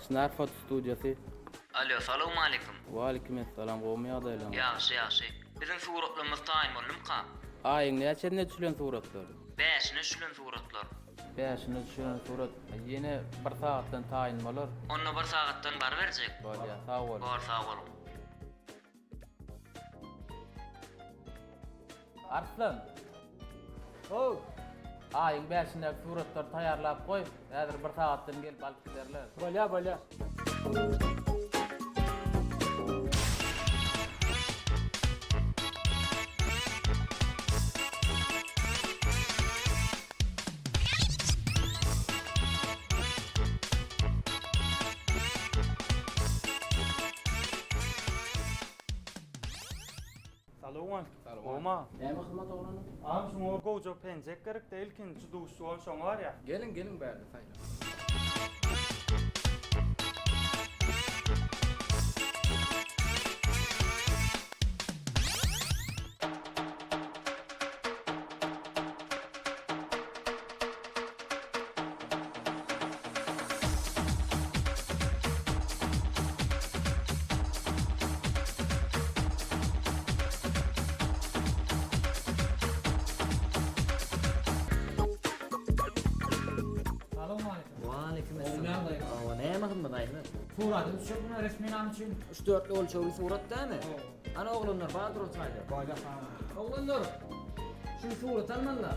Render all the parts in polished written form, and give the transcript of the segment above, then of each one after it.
Şnar foto studiyası. Alo, salamu aleyküm. Wa aleykümselam. Gomy ýagdaýlar. Ýaşy. Bizim suratlarymyz taýyn bolupmy? Aýyň näçe düşülen suratlar? 5-ni düşülen suratlar. 5-ni düşülen surat. Ýene 1 saatdan taýyn bolar. Onda 1 sagatdan bar berjek. Bolýa, sag bol. Bar sag bol. Arslan. Oh. Aýyň 5-ndäki suratlar taýýarlap goý. Häzir 1 saatdan gelip alyp giderler. Bolýa. Salon. Oma. Näme hyzmat oglandy? Abi şunu gojo penjek gerek de ilkinci duşu ol şoň var ya. Gelin bäri taýlar. Näme hymda aýmy? Suratym düşüpmi resmi nam üçin? 3-4 ölçeğli surat dämi? Ana oglanlar badur otaýlar. Bolýa. Oglanlar. Şu surat almanlar.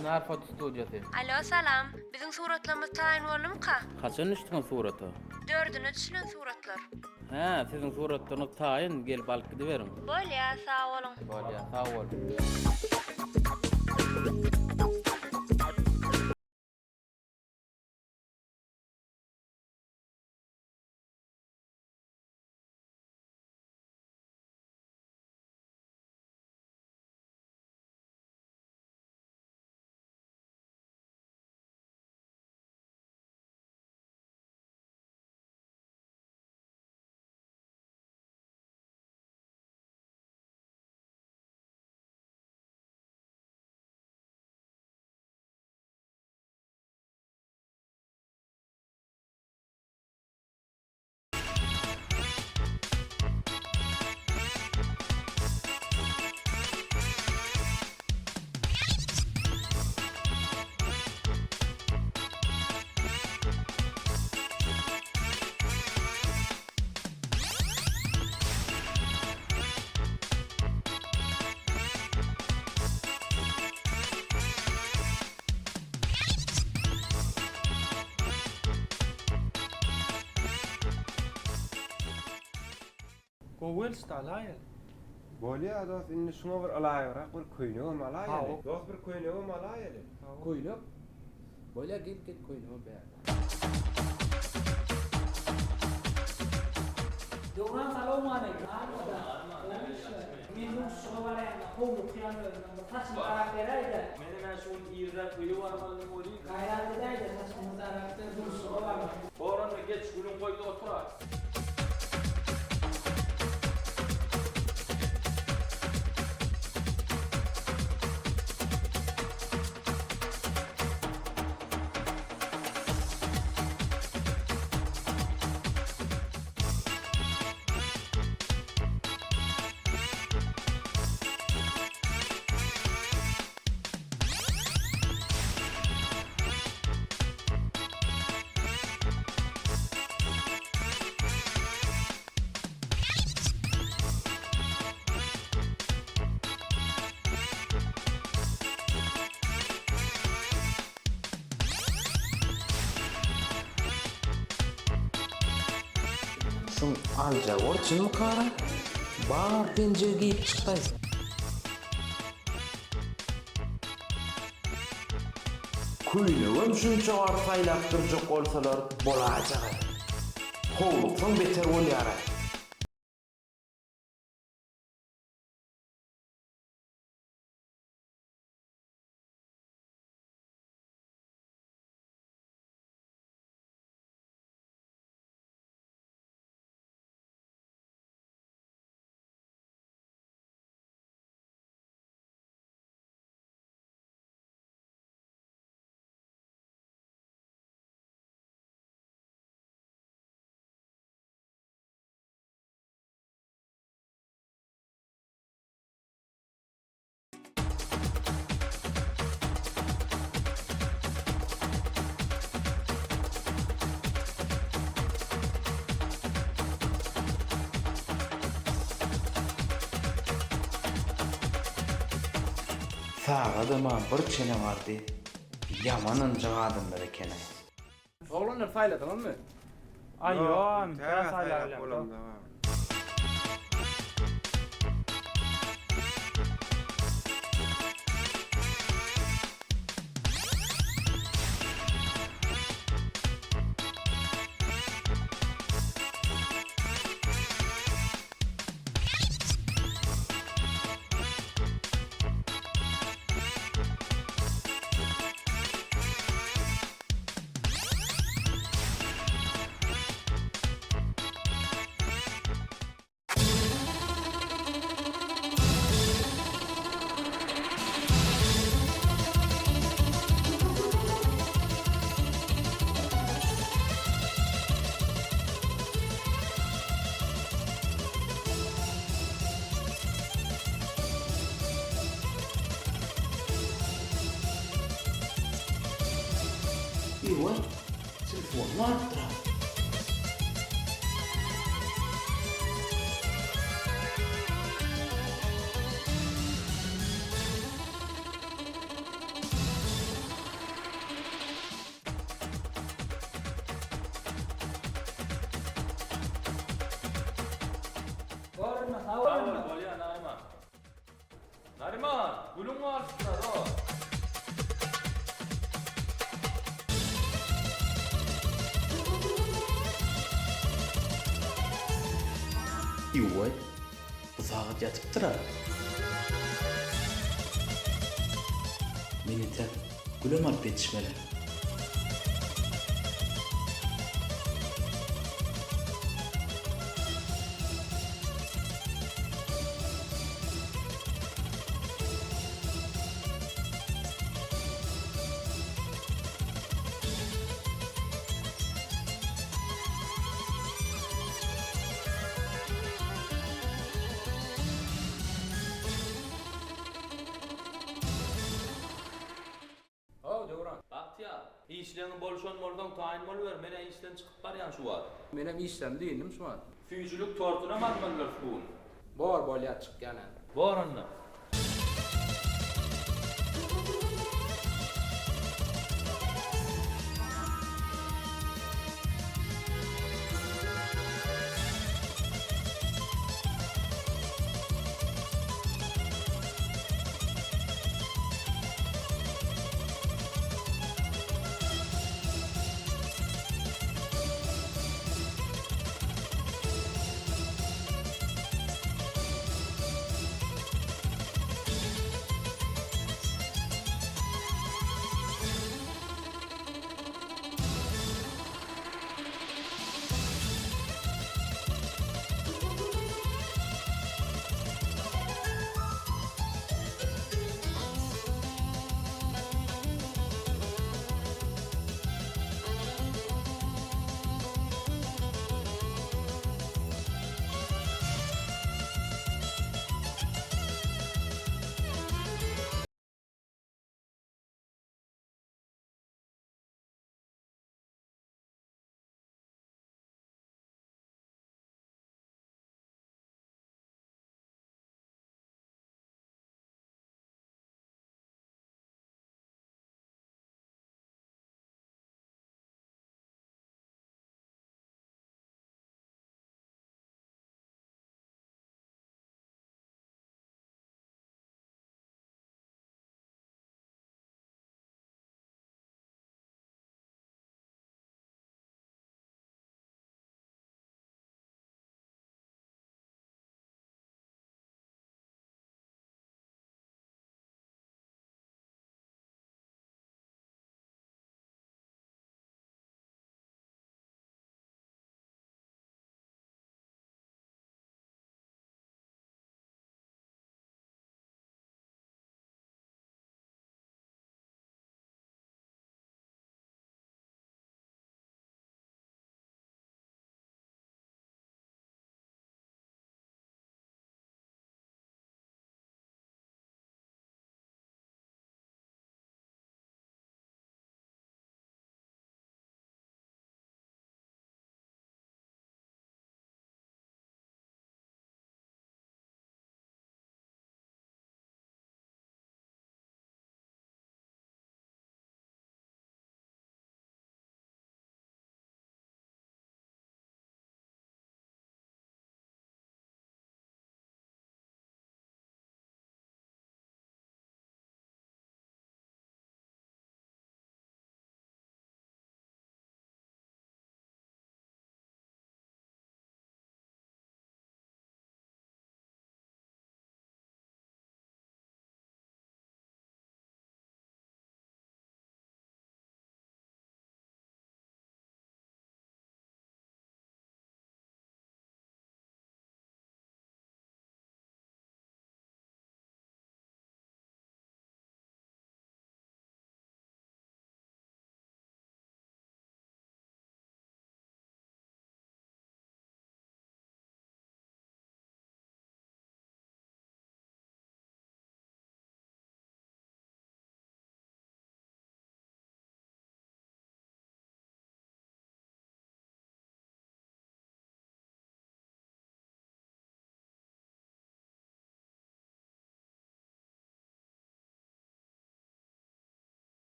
Şnar foto studiyası. Alo salam. Bizim suratlarımız taýyn bolupmy? Kaçan düştüň surata? 4-üne düşülen suratlar. Ha, siziň suratlaryňyz taýyn gelip alyp gidiberin. Bolýa, sag bolun. Bolýa, sag bol. Gowel stalayl. Bolýa dost indi şuna bir alaýarak bir köýnegem Ha, alaýa. o. Dost bir köýnegem alaýa. Koýlap. Bolýa gelip koýlap bäri. Dogran salom aleykum. Min şolara howlu kıyanlarında taşın karakteraydı. Menemen şu irra kıyı var mı ne oluyor? Kayratıdaydı taşın karakter duruşu var. Boranla geç gülün koydu oturar. şun alja borçunmu kara? Bar penje giyip çıktaysın. Kuylugam şunça arfaylap durjak bolsalar bolajak. Howlukdan beter bolýar. Sağa da man bir çene vardı. Yamanın adamlar eken. Oğlanlar fayla tamam mı? Ayyo, Täze biraz aylarlar. bolam da. Iwa, telefon martra. Bolýar Nariman. Nariman, gülüň warsynlar o. Iwa, bu saat yatıp durar. Meni tek gülüm alıp yetişmeli. İşlerini bolşan boldan tayin bolýar. Mene işden çykyp barýan şu wagt. Menem işlem değilim şu an. Füýçülük tortuna matmanlar bu. Bor bolýar çykýan. Boranna.